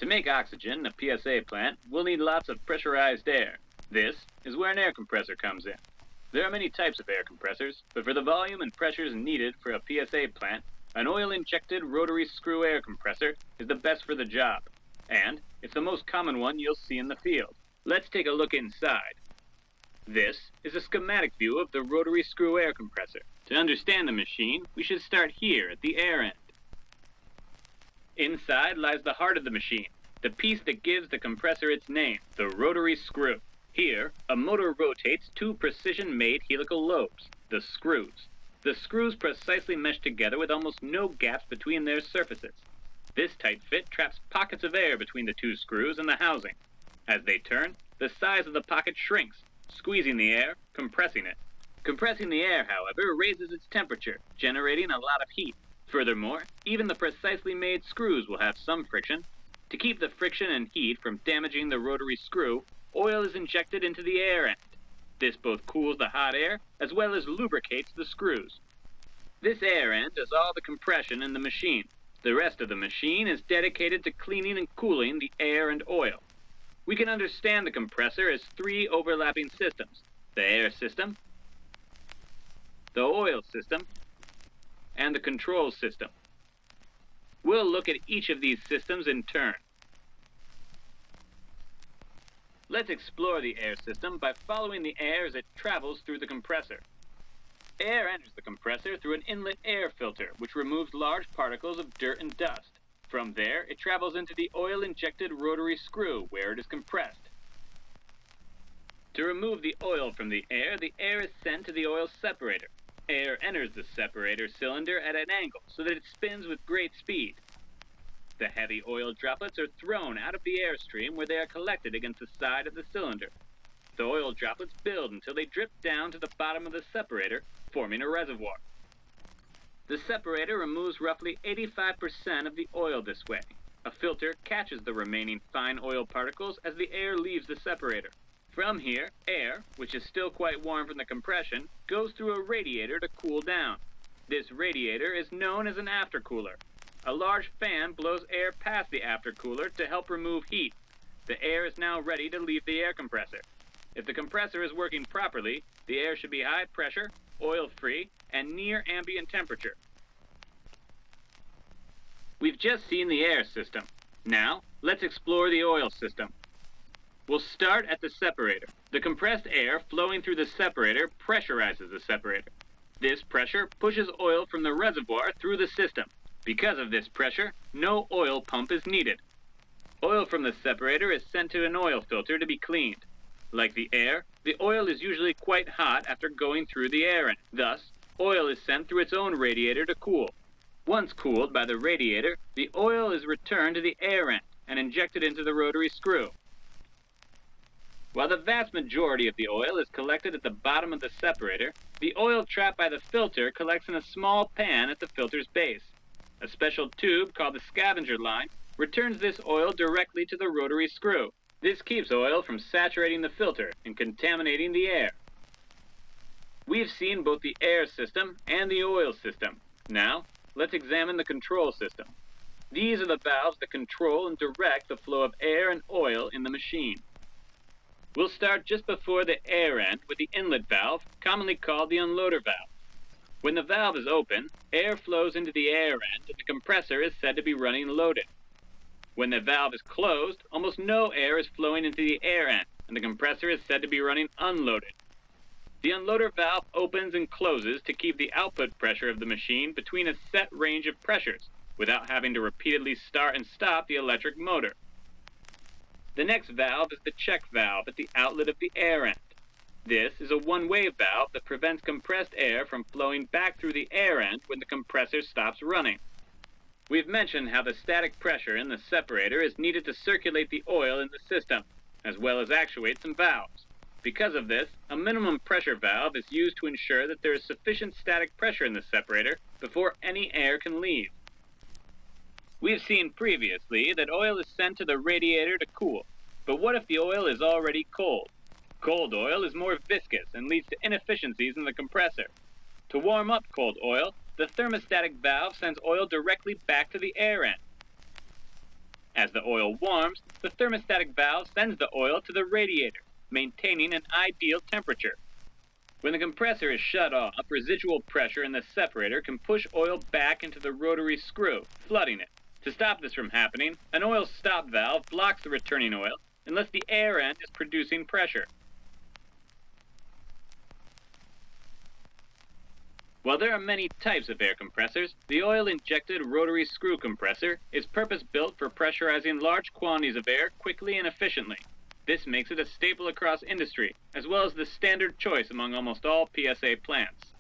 make oxygen in a PSA plant, we'll need lots of pressurized air. This is where an air compressor comes in. There are many types of air compressors, but for the volume and pressures needed for a PSA plant, an oil-injected rotary screw air compressor is the best for the job, and it's the most common one you'll see in the field. Let's take a look inside. This is a schematic view of the rotary screw air compressor. To understand the machine, we should start here at the air end. Inside lies the heart of the machine, the piece that gives the compressor its name, the rotary screw. Here, a motor rotates two precision-made helical lobes, the screws. The screws precisely mesh together with almost no gaps between their surfaces. This tight fit traps pockets of air between the two screws and the housing. As they turn, the size of the pocket shrinks, squeezing the air, compressing it. Compressing the air, however, raises its temperature, generating a lot of heat. Furthermore, even the precisely made screws will have some friction. To keep the friction and heat from damaging the rotary screw, oil is injected into the air end. This both cools the hot air as well as lubricates the screws. This air end does all the compression in the machine. The rest of the machine is dedicated to cleaning and cooling the air and oil. We can understand the compressor as three overlapping systems: the air system, the oil system, and the control system. We'll look at each of these systems in turn. Let's explore the air system by following the air as it travels through the compressor. Air enters the compressor through an inlet air filter, which removes large particles of dirt and dust. From there, it travels into the oil-injected rotary screw, where it is compressed. To remove the oil from the air is sent to the oil separator. Air enters the separator cylinder at an angle so that it spins with great speed. The heavy oil droplets are thrown out of the airstream where they are collected against the side of the cylinder. The oil droplets build until they drip down to the bottom of the separator, forming a reservoir. The separator removes roughly 85% of the oil this way. A filter catches the remaining fine oil particles as the air leaves the separator. From here, air, which is still quite warm from the compression, goes through a radiator to cool down. This radiator is known as an aftercooler. A large fan blows air past the aftercooler to help remove heat. The air is now ready to leave the air compressor. If the compressor is working properly, the air should be high pressure, oil-free, and near ambient temperature. We've just seen the air system. Now, let's explore the oil system. We'll start at the separator. The compressed air flowing through the separator pressurizes the separator. This pressure pushes oil from the reservoir through the system. Because of this pressure, no oil pump is needed. Oil from the separator is sent to an oil filter to be cleaned. Like the air, the oil is usually quite hot after going through the air end. Thus, oil is sent through its own radiator to cool. Once cooled by the radiator, the oil is returned to the air end and injected into the rotary screw. While the vast majority of the oil is collected at the bottom of the separator, the oil trapped by the filter collects in a small pan at the filter's base. A special tube called the scavenger line returns this oil directly to the rotary screw. This keeps oil from saturating the filter and contaminating the air. We've seen both the air system and the oil system. Now, let's examine the control system. These are the valves that control and direct the flow of air and oil in the machine. We'll start just before the air end with the inlet valve, commonly called the unloader valve. When the valve is open, air flows into the air end and the compressor is said to be running loaded. When the valve is closed, almost no air is flowing into the air end and the compressor is said to be running unloaded. The unloader valve opens and closes to keep the output pressure of the machine between a set range of pressures without having to repeatedly start and stop the electric motor. The next valve is the check valve at the outlet of the air end. This is a one-way valve that prevents compressed air from flowing back through the air end when the compressor stops running. We've mentioned how the static pressure in the separator is needed to circulate the oil in the system, as well as actuate some valves. Because of this, a minimum pressure valve is used to ensure that there is sufficient static pressure in the separator before any air can leave. We've seen previously that oil is sent to the radiator to cool, but what if the oil is already cold? Cold oil is more viscous and leads to inefficiencies in the compressor. To warm up cold oil, the thermostatic valve sends oil directly back to the air end. As the oil warms, the thermostatic valve sends the oil to the radiator, maintaining an ideal temperature. When the compressor is shut off, residual pressure in the separator can push oil back into the rotary screw, flooding it. To stop this from happening, an oil stop valve blocks the returning oil unless the air end is producing pressure. While there are many types of air compressors, the oil-injected rotary screw compressor is purpose-built for pressurizing large quantities of air quickly and efficiently. This makes it a staple across industry, as well as the standard choice among almost all PSA plants.